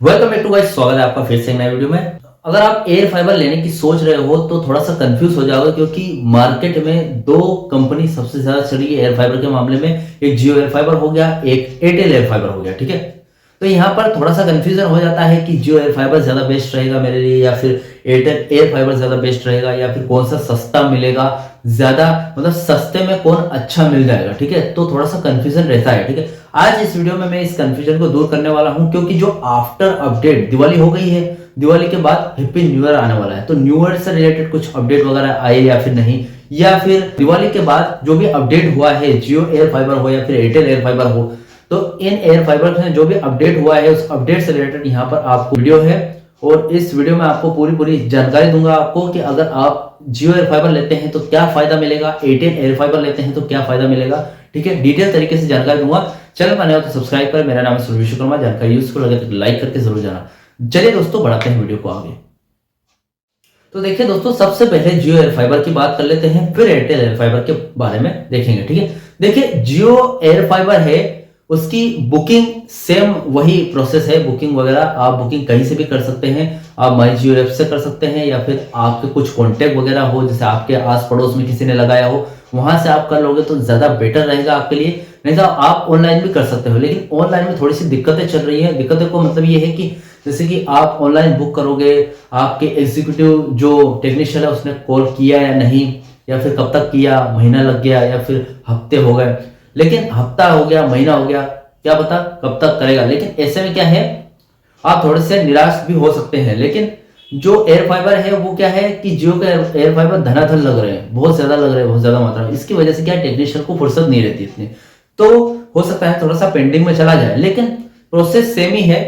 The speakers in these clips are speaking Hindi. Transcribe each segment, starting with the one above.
वेलकम बैक टू गाइस, स्वागत है आपका फिर से एक नए वीडियो में। अगर आप एयर फाइबर लेने की सोच रहे हो तो थोड़ा सा कंफ्यूज हो जाओगे, क्योंकि मार्केट में दो कंपनी सबसे ज्यादा चल रही है एयर फाइबर के मामले में। एक जियो एयर फाइबर हो गया, एक एयरटेल एयर फाइबर हो गया। ठीक है, तो यहाँ पर थोड़ा सा कंफ्यूजन हो जाता है कि जियो एयर फाइबर ज्यादा बेस्ट रहेगा मेरे लिए, या फिर एयरटेल एयर फाइबर ज्यादा बेस्ट रहेगा, या फिर कौन सा सस्ता मिलेगा ज्यादा, मतलब सस्ते में कौन अच्छा मिल जाएगा। ठीक है, तो थोड़ा सा कंफ्यूजन रहता है। ठीक है, आज इस वीडियो में मैं इस कंफ्यूजन को दूर करने वाला हूं, क्योंकि जो आफ्टर अपडेट दिवाली हो गई है, दिवाली के बाद हैप्पी न्यू ईयर आने वाला है। तो न्यू ईयर से रिलेटेड कुछ अपडेट वगैरह आए या फिर नहीं, या फिर दिवाली के बाद जो भी अपडेट हुआ है, जियो एयर फाइबर हो या फिर एयरटेल एयर फाइबर हो, तो इन एयर फाइबर में जो भी अपडेट हुआ है उस अपडेट से रिलेटेड यहाँ पर आपको वीडियो है। और इस वीडियो में आपको पूरी जानकारी दूंगा आपको कि अगर आप जियो एयर फाइबर लेते हैं तो क्या फायदा मिलेगा, एयरटेल एयर फाइबर लेते हैं तो क्या फायदा मिलेगा। ठीक है, डिटेल तरीके से जानकारी दूंगा। चैनल पर नए हो तो सब्सक्राइब करें। मेरा नाम है सूर्य विश्वकर्मा। जानकारी यूजफुल लगे तो लाइक करके जरूर जाना। चलिए दोस्तों, बढ़ाते हैं वीडियो को आगे। तो देखिए दोस्तों, सबसे पहले जियो एयर फाइबर की बात कर लेते हैं, फिर एयरटेल एयर फाइबर के बारे में देखेंगे। ठीक है, देखिए जियो एयर फाइबर है, उसकी बुकिंग सेम वही प्रोसेस है। बुकिंग वगैरह आप बुकिंग कहीं से भी कर सकते हैं। आप माई जियो ऐप से कर सकते हैं, या फिर आपके कुछ कॉन्टेक्ट वगैरह हो, जैसे आपके आस पड़ोस में किसी ने लगाया हो, वहां से आप कर लोगे तो ज्यादा बेटर रहेगा आपके लिए। नहीं तो आप ऑनलाइन भी कर सकते हो, लेकिन ऑनलाइन में थोड़ी सी दिक्कतें चल रही है। दिक्कतें को मतलब ये है कि जैसे कि आप ऑनलाइन बुक करोगे, आपके एग्जीक्यूटिव जो टेक्नीशियन है उसने कॉल किया या नहीं, या फिर कब तक किया, महीना लग गया या फिर हफ्ते हो गए। लेकिन हफ्ता हो गया, महीना हो गया, क्या पता कब तक करेगा। लेकिन ऐसे में क्या है, आप थोड़े से निराश भी हो सकते हैं। लेकिन जो एयर फाइबर है वो क्या है कि जियो के एयर फाइबर धनाधन लग रहे हैं, बहुत ज्यादा लग रहे हैं, बहुत ज्यादा मात्रा में। इसकी वजह से क्या टेक्नीशियन को फुर्सत नहीं रहती इतनी, तो हो सकता है थोड़ा सा पेंडिंग में चला जाए। लेकिन प्रोसेस सेम ही है,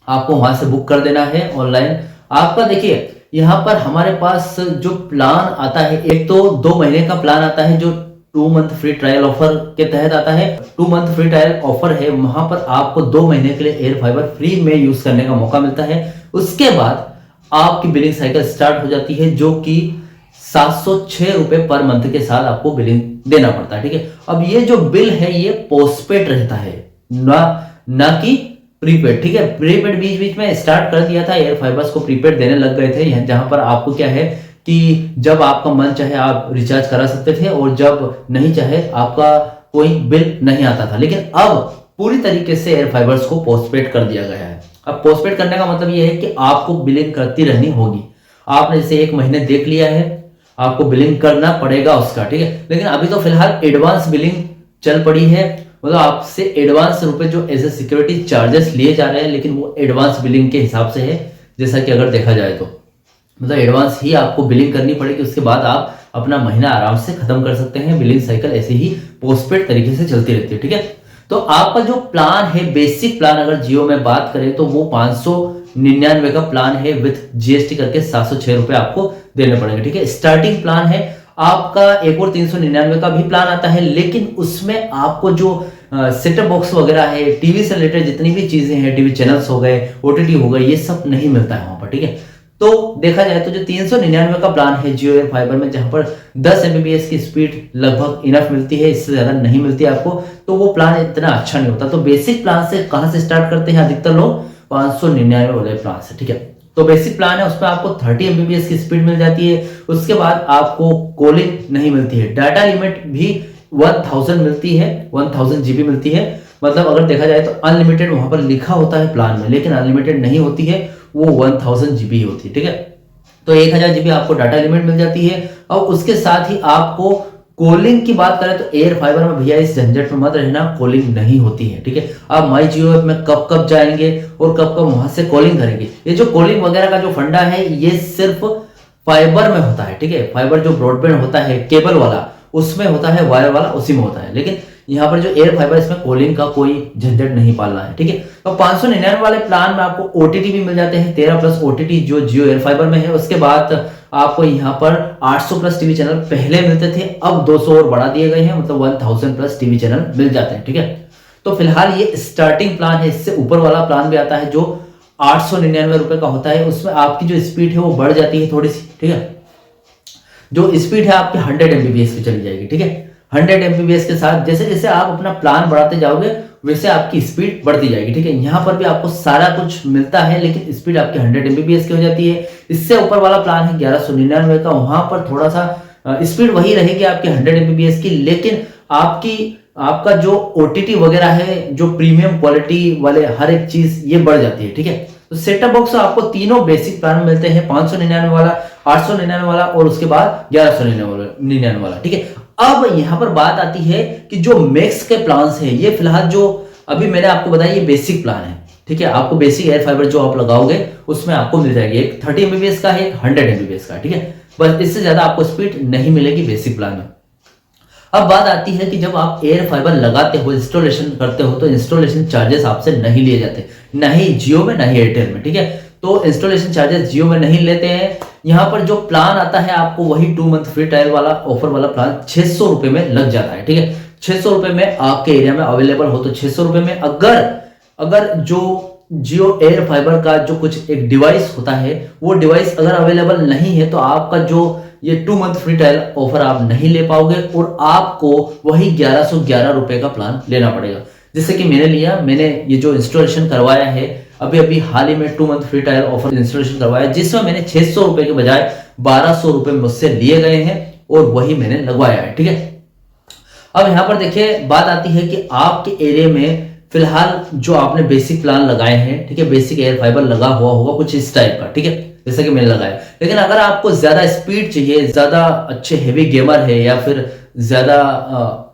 आपको वहां से बुक कर देना है ऑनलाइन। आपका देखिए यहाँ पर हमारे पास जो प्लान आता है, एक तो 2 महीने का प्लान आता है जो 2 मंथ फ्री ट्रायल ऑफर के तहत आता है। 2 मंथ फ्री ट्रायल ऑफर है, वहां पर आपको 2 महीने के लिए एयर फाइबर फ्री में यूज करने का मौका मिलता है। उसके बाद आपकी बिलिंग साइकिल स्टार्ट हो जाती है, जो कि 706 रुपए पर मंथ के साथ आपको बिलिंग देना पड़ता है। ठीक है, अब ये जो बिल है ये पोस्टपेड रहता है, ना कि प्रीपेड। ठीक है, प्रीपेड बीच बीच में स्टार्ट कर दिया था, एयर फाइबर्स को प्रीपेड देने लग गए थे, जहां पर आपको क्या है कि जब आपका मन चाहे आप रिचार्ज करा सकते थे, और जब नहीं चाहे आपका कोई बिल नहीं आता था। लेकिन अब पूरी तरीके से एयर फाइबर्स को पोस्टपेड कर दिया गया है। अब पोस्टपेड करने का मतलब यह है कि आपको बिलिंग करती रहनी होगी। आपने जैसे 1 महीने देख लिया है, आपको बिलिंग करना पड़ेगा उसका। ठीक है, लेकिन अभी तो फिलहाल एडवांस बिलिंग चल पड़ी है, मतलब आपसे एडवांस रुपए जो एज ए सिक्योरिटी चार्जेस लिए जा रहे हैं, लेकिन वो एडवांस बिलिंग के हिसाब से है। जैसा कि अगर देखा जाए तो मतलब एडवांस ही आपको बिलिंग करनी पड़ेगी, उसके बाद आप अपना महीना आराम से खत्म कर सकते हैं। बिलिंग साइकिल ऐसे ही पोस्टपेड तरीके से चलती रहती है। ठीक है, तो आपका जो प्लान है, बेसिक प्लान अगर जियो में बात करें तो वो 599 का प्लान है, विथ जीएसटी करके 706 रुपए आपको देने पड़ेंगे। ठीक है, स्टार्टिंग प्लान है आपका। एक और 399 का भी प्लान आता है, लेकिन उसमें आपको जो सेटअप बॉक्स वगैरह है, टीवी से रिलेटेड जितनी भी चीजें हैं, टीवी चैनल्स हो गए, ओटीटी हो गए, ये सब नहीं मिलता है वहां पर। ठीक है, तो देखा जाए तो जो 399 का प्लान है जियो एयर फाइबर में, जहां पर 10 MBPS की स्पीड लगभग इनफ मिलती है, इससे ज्यादा नहीं मिलती है आपको, तो वो प्लान इतना अच्छा नहीं होता। तो बेसिक प्लान से कहां से स्टार्ट करते हैं अधिकतर लोग, 599 वाले प्लान से। ठीक है, तो बेसिक प्लान है, उसमें आपको 30 MBPS की स्पीड मिल जाती है। उसके बाद आपको कॉलिंग नहीं मिलती है, डाटा लिमिट भी 1000 मिलती है, 1000 GB मिलती है। मतलब अगर देखा जाए तो अनलिमिटेड वहां पर लिखा होता है प्लान में, लेकिन अनलिमिटेड नहीं होती है, वो 1000 GB होती है। ठीक है, तो 1000 GB आपको डाटा लिमिट मिल जाती है। और उसके साथ ही आपको कॉलिंग की बात करें तो एयर फाइबर में भैया इस झंझट में मत रहना, कॉलिंग नहीं होती है। ठीक है, आप माई जियो ऐप में कब कब जाएंगे और कब कब वहां से कॉलिंग करेंगे। ये जो कॉलिंग वगैरह का जो फंडा है ये सिर्फ फाइबर में होता है। ठीक है, फाइबर जो ब्रॉडबैंड होता है केबल वाला, उसमें होता है, वायर वाला उसी में होता है। लेकिन यहाँ पर जो एयर फाइबर, इसमें कॉलिंग का कोई झंझट नहीं पालना है। ठीक है, तो 599 वाले प्लान में आपको ओटीटी भी मिल जाते हैं, 13+ ओटीटी जो जियो एयर फाइबर में है। उसके बाद आपको यहाँ पर 800+ टीवी चैनल पहले मिलते थे, अब 200 और बढ़ा दिए गए हैं, मतलब 1000+ टीवी चैनल मिल जाते हैं। ठीक है, तो फिलहाल ये स्टार्टिंग प्लान है। इससे ऊपर वाला प्लान भी आता है जो 899 रुपए का होता है, उसमें आपकी जो स्पीड है वो बढ़ जाती है थोड़ी सी। ठीक है, जो स्पीड है आपकी 100 MBPS की चली जाएगी। ठीक है, 100 MBPS के साथ जैसे जैसे आप अपना प्लान बढ़ाते जाओगे वैसे आपकी स्पीड बढ़ती जाएगी। ठीक है, यहाँ पर भी आपको सारा कुछ मिलता है, लेकिन स्पीड आपकी 100 Mbps की हो जाती है। इससे ऊपर वाला प्लान है 1199 का, वहां पर थोड़ा सा स्पीड वही रहेगी आपकी 100 Mbps की, लेकिन आपका जो OTT वगैरह है, जो प्रीमियम क्वालिटी वाले हर एक चीज ये बढ़ जाती है। ठीक है, तो सेटअप बॉक्स आपको तीनों बेसिक प्लान मिलते हैं, 599 वाला, 899 वाला और उसके बाद 1199 वाला। ठीक है, अब यहां पर बात आती है कि जो मैक्स के प्लान्स है, ये फिलहाल जो अभी मैंने आपको बताया ये बेसिक प्लान है। ठीक है, आपको बेसिक एयर फाइबर जो आप लगाओगे उसमें आपको मिल जाएगी, एक 30 Mbps का है, एक 100 Mbps का। ठीक है, बस इससे ज्यादा आपको स्पीड नहीं मिलेगी बेसिक प्लान में। अब बात आती है कि जब आप एयर फाइबर लगाते हो, इंस्टॉलेशन करते हो, तो इंस्टॉलेशन चार्जेस आपसे नहीं लिए जाते, ना ही जियो में ना ही एयरटेल में। ठीक है, तो इंस्टॉलेशन चार्जेस जियो में नहीं लेते हैं। यहाँ पर जो प्लान आता है आपको वही 2 मंथ फ्री ट्रायल वाला ऑफर वाला प्लान 600 रुपए में लग जाता है। ठीक है, 600 रुपए में आपके एरिया में अवेलेबल हो तो 600 रुपए में। अगर जो जियो एयर फाइबर का जो कुछ एक डिवाइस होता है, वो डिवाइस अगर अवेलेबल नहीं है तो आपका जो ये 2 मंथ फ्री ट्रायल ऑफर आप नहीं ले पाओगे और आपको वही 1111 रुपए का प्लान लेना पड़ेगा। जैसे कि मैंने ये जो इंस्टॉलेशन करवाया है अभी हाल ही में 2 month free trial offer installation करवाया, जिसमें मैंने 600 रुपए के बजाय 1200 रुपए मुझसे लिए गए हैं और वही मैंने लगवाया है। ठीक है, अब यहां पर देखिए बात आती है कि आपके एरिया में फिलहाल जो आपने बेसिक प्लान लगाए हैं, ठीक है, बेसिक एयर फाइबर लगा हुआ होगा कुछ इस टाइप का। ठीक है, जैसा कि मैंने लगाया, लेकिन अगर आपको ज्यादा स्पीड चाहिए, ज्यादा अच्छे हेवी गेमर है या फिर ज्यादा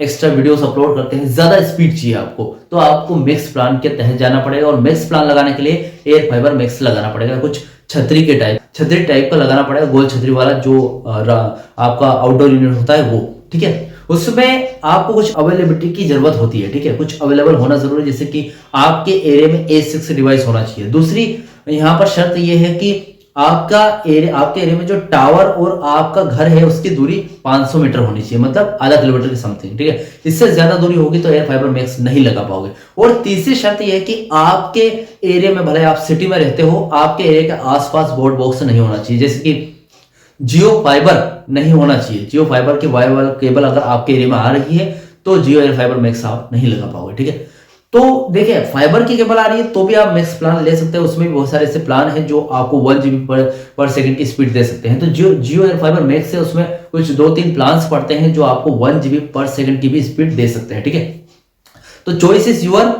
एक्स्ट्रा वीडियोस अपलोड करते हैं, ज्यादा स्पीड चाहिए आपको, तो आपको मैक्स प्लान के तहत जाना पड़ेगा। और मैक्स प्लान लगाने के लिए एयर फाइबर मैक्स लगाना पड़ेगा, कुछ छतरी टाइप का लगाना पड़ेगा, गोल छतरी वाला जो आपका आउटडोर यूनिट होता है वो। ठीक है, उसमें आपको कुछ अवेलेबिलिटी की जरूरत होती है। ठीक है, कुछ अवेलेबल होना जरूरी है, जैसे कि आपके एरिया में A6 डिवाइस होना चाहिए। दूसरी यहाँ पर शर्त यह है कि आपके एरिया में जो टावर और आपका घर है उसकी दूरी 500 मीटर होनी चाहिए, मतलब आधा किलोमीटर की समथिंग। ठीक है, इससे ज्यादा दूरी होगी तो एयर फाइबर मैक्स नहीं लगा पाओगे। और तीसरी शर्त यह है कि आपके एरिया में, भले आप सिटी में रहते हो, आपके एरिया के आसपास बोर्ड बॉक्स नहीं होना चाहिए, जैसे कि जियो फाइबर नहीं होना चाहिए। जियो फाइबर की वायर केबल अगर आपके एरिया में आ रही है तो जियो एयर फाइबर मैक्स आप नहीं लगा पाओगे। ठीक है, तो देखिए फाइबर की केबल आ रही है तो भी आप मैक्स प्लान ले सकते हैं, उसमें भी बहुत सारे ऐसे प्लान हैं जो आपको 1 GB पर सेकंड की स्पीड दे सकते हैं। तो जियो एयर फाइबर मैक्स है, उसमें कुछ 2-3 प्लान्स पड़ते हैं जो आपको 1 GB पर सेकंड की भी स्पीड दे सकते हैं। ठीक है, तो चॉइस इज यूअर।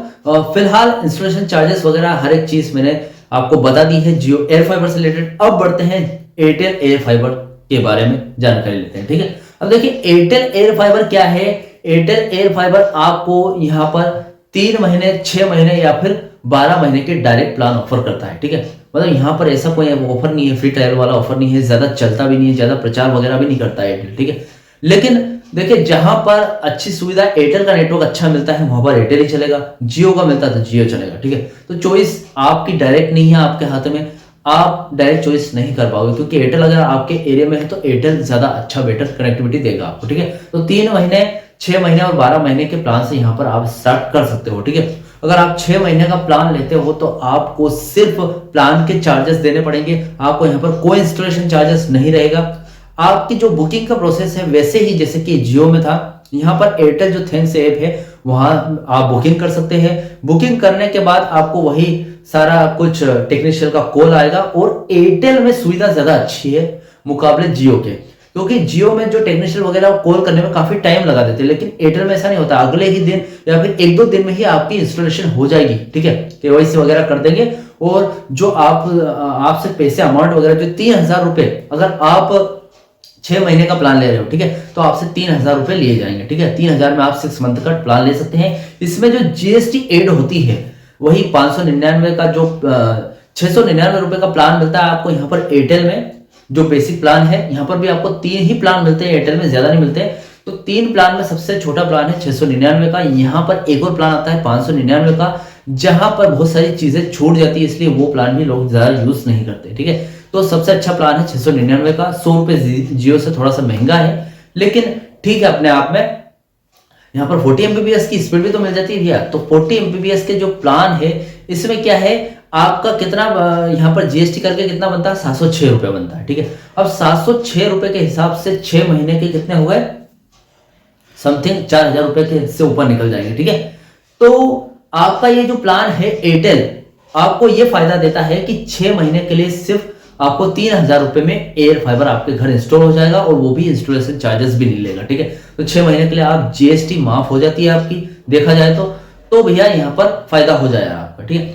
फिलहाल इंस्टॉलेशन चार्जेस वगैरह हर एक चीज मैंने आपको बता दी है जियो एयर फाइबर से रिलेटेड। अब बढ़ते हैं एयरटेल एयर फाइबर के बारे में जानकारी लेते हैं। ठीक है, अब देखिए एयरटेल एयर फाइबर क्या है। एयरटेल एयर फाइबर आपको यहाँ पर 3 महीने, 6 महीने या फिर 12 महीने के डायरेक्ट प्लान ऑफर करता है। ठीक है, मतलब यहाँ पर ऐसा कोई ऑफर नहीं है, फ्री ट्रायल वाला ऑफर नहीं है, ज्यादा चलता भी नहीं है, ज्यादा प्रचार वगैरह भी नहीं करता है एयरटेल। ठीक है, लेकिन देखिए जहां पर अच्छी सुविधा, एयरटेल का नेटवर्क अच्छा मिलता है वहां पर एयरटेल ही चलेगा, जियो का मिलता है तो जियो चलेगा। ठीक है, तो चॉइस आपकी डायरेक्ट नहीं है आपके हाथ में, आप डायरेक्ट चॉइस नहीं कर पाओगे, क्योंकि एयरटेल अगर आपके एरिया में है तो एयरटेल ज्यादा अच्छा बेटर कनेक्टिविटी देगा आपको। ठीक है, तो 3 महीने, 6 महीने और 12 महीने के प्लान से यहाँ पर आप स्टार्ट कर सकते हो। ठीक है, अगर आप 6 महीने का प्लान लेते हो तो आपको सिर्फ प्लान के चार्जेस देने पड़ेंगे, आपको यहाँ पर कोई इंस्टॉलेशन चार्जेस नहीं रहेगा। आपकी जो बुकिंग का प्रोसेस है वैसे ही जैसे कि जियो में था, यहाँ पर एयरटेल जो थैंक्स ऐप है वहां आप बुकिंग कर सकते हैं। बुकिंग करने के बाद आपको वही सारा कुछ टेक्नीशियन का कॉल आएगा। और एयरटेल में सुविधा ज्यादा अच्छी है मुकाबले जियो के, क्योंकि जियो में जो टेक्नीशियन वगैरह कॉल करने में काफी टाइम लगा देते हैं, लेकिन एयरटेल में ऐसा नहीं होता, अगले ही दिन या फिर 1-2 दिन में ही आपकी इंस्टॉलेशन हो जाएगी। ठीक है, केवाईसी वगैरह कर देंगे और जो आपसे पैसे अमाउंट वगैरह जो 3000 रुपए, अगर आप 6 महीने का प्लान ले रहे हो, ठीक है, तो आपसे 3000 रुपए लिए जाएंगे। ठीक है, 3000 में आप 6 मंथ का प्लान ले सकते हैं। इसमें जो जीएसटी एड होती है वही 599 का, जो 699 रुपए का प्लान मिलता है आपको यहाँ पर एयरटेल में। जो बेसिक प्लान है यहाँ पर भी आपको 3 ही प्लान मिलते हैं, एयरटेल में ज्यादा नहीं मिलते। तो 3 प्लान में सबसे छोटा प्लान है 699 का। यहाँ पर एक और प्लान आता है 599 का, जहां पर बहुत सारी चीजें छूट जाती है, इसलिए वो प्लान भी लोग ज्यादा यूज नहीं करते। ठीक है, तो सबसे अच्छा प्लान है 699 का। 100 रुपए जियो से थोड़ा सा महंगा है, लेकिन ठीक है अपने आप में। यहाँ पर 40 Mbps की स्पीड भी तो मिल जाती है भैया। तो 40 Mbps के जो प्लान है इसमें क्या है, आपका कितना यहाँ पर जीएसटी करके कितना बनता है, 706 रुपए बनता है। ठीक है, अब 706 रुपए के हिसाब से 6 महीने के कितने हो गए, समथिंग 4000 रुपए के से ऊपर निकल जाएंगे। ठीक है, तो आपका ये जो प्लान है एयरटेल आपको ये फायदा देता है कि 6 महीने के लिए सिर्फ आपको 3,000 रुपए में एयर फाइबर आपके घर इंस्टॉल हो जाएगा और वो भी इंस्टॉलेशन चार्जेस भी नहीं लेगा। ठीक है, तो 6 महीने के लिए आप जीएसटी माफ हो जाती है आपकी, देखा जाए तो भैया यहाँ पर फायदा हो जाएगा आपका। ठीक है,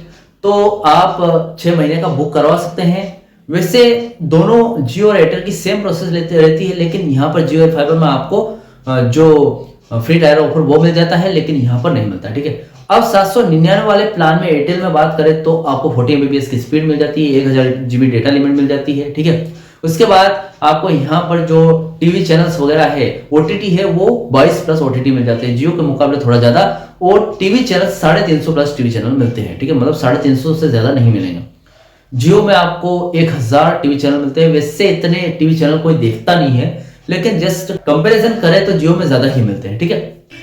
तो आप 6 महीने का बुक करवा सकते हैं। वैसे दोनों जियो और एयरटेल की सेम प्रोसेस रहती है, लेकिन यहाँ पर जियो एयर फाइबर में आपको जो फ्री ट्रायल ऑफर वो मिल जाता है, लेकिन यहाँ पर नहीं मिलता। ठीक है, अब 799 वाले प्लान में एयरटेल में बात करें तो आपको 40 MBPS की स्पीड मिल जाती है, 1000 GB डेटा लिमिट मिल जाती है। ठीक है, उसके बाद आपको यहाँ पर जो टीवी चैनल्स वगैरह है, ओटीटी है, वो 22+ ओटीटी मिल जाते हैं। जियो के मुकाबले थोड़ा ज्यादा, और टीवी चैनल 350+ टीवी चैनल मिलते हैं। ठीक है, मतलब 350 से ज्यादा नहीं मिलेंगे। जियो में आपको 1000 टीवी चैनल मिलते हैं। वैसे इतने टीवी चैनल कोई देखता नहीं है, लेकिन जस्ट कंपैरिजन करें तो जियो में ज्यादा ही मिलते हैं। ठीक है,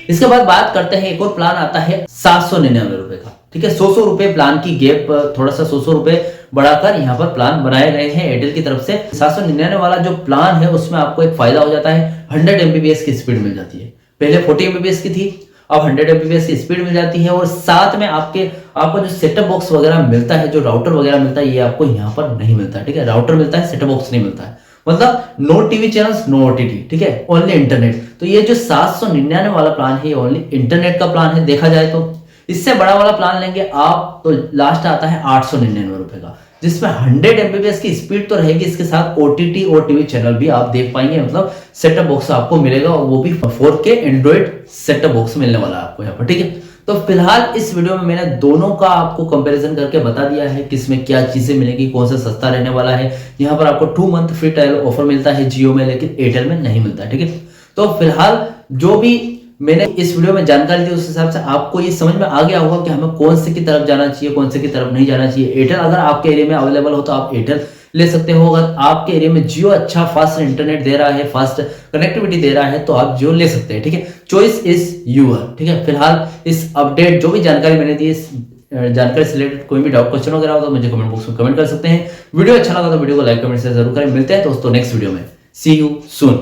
इसके बाद बात करते हैं, एक और प्लान आता है 799 रुपए का। ठीक है, 100 रुपए प्लान की गैप, थोड़ा सा 100 रुपए बढ़ाकर यहाँ पर प्लान बनाए गए हैं एयरटेल की तरफ से। 799 वाला जो प्लान है उसमें आपको एक फायदा हो जाता है, 100 MBPS की स्पीड मिल जाती है। पहले 40 MBPS की थी, अब 100 MBPS की स्पीड मिल जाती है, और साथ में आपको जो सेटअप बॉक्स वगैरह मिलता है, जो राउटर वगैरह मिलता है, ये आपको यहाँ पर नहीं मिलता है। ठीक है, राउटर मिलता है, सेटअप बॉक्स नहीं मिलता है, मतलब no TV channels, no OTT. ठीक है, ओनली इंटरनेट। तो ये जो 799 वाला प्लान है, ये ओनली इंटरनेट का प्लान है देखा जाए तो। इससे बड़ा वाला प्लान लेंगे आप तो लास्ट आता है 899 रुपए का, जिसमें 100 MBPS की स्पीड तो रहेगी, इसके साथ ओटीटी और टीवी चैनल भी आप देख पाएंगे, मतलब सेटअप बॉक्स आपको मिलेगा, और वो भी 4K एंड्रॉइड सेटअप बॉक्स मिलने वाला है आपको यहाँ पर। ठीक है, तो फिलहाल इस वीडियो में मैंने दोनों का आपको कंपैरिजन करके बता दिया है किसमें क्या चीजें मिलेगी, कौन सा सस्ता रहने वाला है। यहाँ पर आपको 2 मंथ फ्री ट्रायल ऑफर मिलता है जियो में, लेकिन एयरटेल में नहीं मिलता है। ठीक है, तो फिलहाल जो भी मैंने इस वीडियो में जानकारी दी उस हिसाब से आपको ये समझ में आ गया होगा कि हमें कौन से की तरफ जाना चाहिए, कौन से की तरफ नहीं जाना चाहिए। एयरटेल अगर आपके एरिया में अवेलेबल हो तो आप एयरटेल ले सकते हो। अगर आपके एरिया में जियो अच्छा फास्ट इंटरनेट दे रहा है, फास्ट कनेक्टिविटी दे रहा है, तो आप जियो ले सकते हैं। ठीक है, चॉइस इज यूअर। ठीक है, फिलहाल इस अपडेट जो भी जानकारी मैंने दी, इस जानकारी से रिलेटेड कोई भी डाउट क्वेश्चन वगैरह हो तो मुझे कमेंट बॉक्स में कमेंट कर सकते हैं। वीडियो अच्छा लगा तो वीडियो को लाइक कमेंट से जरूर करें। मिलते हैं दोस्तों नेक्स्ट वीडियो में। सी यू सून।